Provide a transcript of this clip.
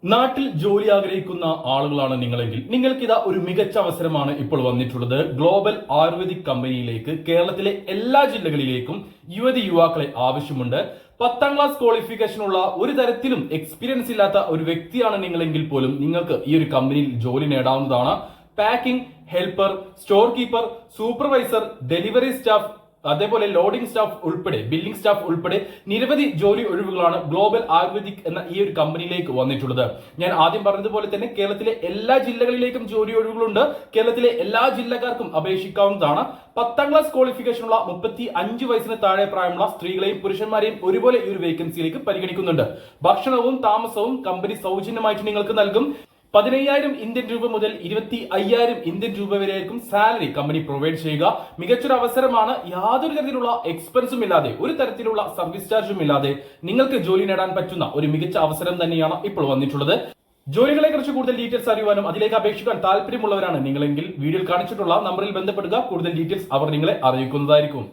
നാട്ടിൽ ജോലി ആഗ്രഹിക്കുന്ന ആളുകളാണ് നിങ്ങളെങ്കിൽ നിങ്ങൾക്കിതാ ഒരു മികച്ച അവസരമാണ് ഇപ്പോൾ വന്നിട്ടുള്ളത്. ഗ്ലോബൽ ആയുർവേദിക് കമ്പനിയിലേക്ക് കേരളത്തിലെ എല്ലാ ജില്ലകളിലേക്കും യുവാക്കളെ ആവശ്യമുണ്ട്. 10ാം ക്ലാസ് ക്വാളിഫിക്കേഷനുള്ള ഒരു തരത്തിലും എക്സ്പീരിയൻസ് ഇല്ലാത്ത ഒരു വ്യക്തിയാണ് നിങ്ങളെങ്കിൽ പോലും നിങ്ങൾക്ക് ഈ ഒരു കമ്പനിയിൽ ജോലി നേടാവുന്നതാണ്. Packing, helper, store keeper, supervisor, delivery staff, അതേപോലെ ലോഡിംഗ് സ്റ്റാഫ് ഉൾപ്പെടെ ബില്ലിംഗ് സ്റ്റാഫ് ഉൾപ്പെടെ നിരവധി ജോലി ഒഴിവുകളാണ് ഗ്ലോബൽ ആയുർവേദിക് എന്ന ഈ ഒരു കമ്പനിയിലേക്ക് വന്നിട്ടുള്ളത്. ഞാൻ ആദ്യം പറഞ്ഞതുപോലെ തന്നെ കേരളത്തിലെ എല്ലാ ജില്ലകളിലേക്കും ജോലി ഒഴിവുകളുണ്ട്. കേരളത്തിലെ എല്ലാ ജില്ലക്കാർക്കും അപേക്ഷിക്കാവുന്നതാണ്. 10ാം ക്ലാസ് ക്വാളിഫിക്കേഷനുള്ള 35 വയസ്സിന് താഴെ പ്രായമുള്ള സ്ത്രീകളെയും പുരുഷന്മാരെയും ഒരുപോലെ ഈ ഒരു വേക്കൻസിയിലേക്ക് പരിഗണിക്കുന്നുണ്ട്. ഭക്ഷണവും താമസവും കമ്പനി സൗജന്യമായിട്ട് നിങ്ങൾക്ക് നൽകും. 15,000 ഇന്ത്യൻ രൂപ മുതൽ 25,000 ഇന്ത്യൻ രൂപ വരെയായിരിക്കും സാലറി കമ്പനി പ്രൊവൈഡ് ചെയ്യുക. മികച്ചൊരു അവസരമാണ്. യാതൊരു തരത്തിലുള്ള എക്സ്പെൻസും ഇല്ലാതെ, ഒരു തരത്തിലുള്ള സർവീസ് ചാർജും ഇല്ലാതെ നിങ്ങൾക്ക് ജോലി നേടാൻ പറ്റുന്ന ഒരു മികച്ച അവസരം തന്നെയാണ് ഇപ്പോൾ വന്നിട്ടുള്ളത്. ജോലികളെ കുറിച്ച് കൂടുതൽ ഡീറ്റെയിൽസ് അറിയുവാനും അതിലേക്ക് അപേക്ഷിക്കാൻ താല്പര്യമുള്ളവരാണ് നിങ്ങളെങ്കിൽ വീഡിയോയിൽ കാണിച്ചിട്ടുള്ള നമ്പറിൽ ബന്ധപ്പെടുക. കൂടുതൽ ഡീറ്റെയിൽസ് അവർ നിങ്ങളെ അറിയിക്കുന്നതായിരിക്കും.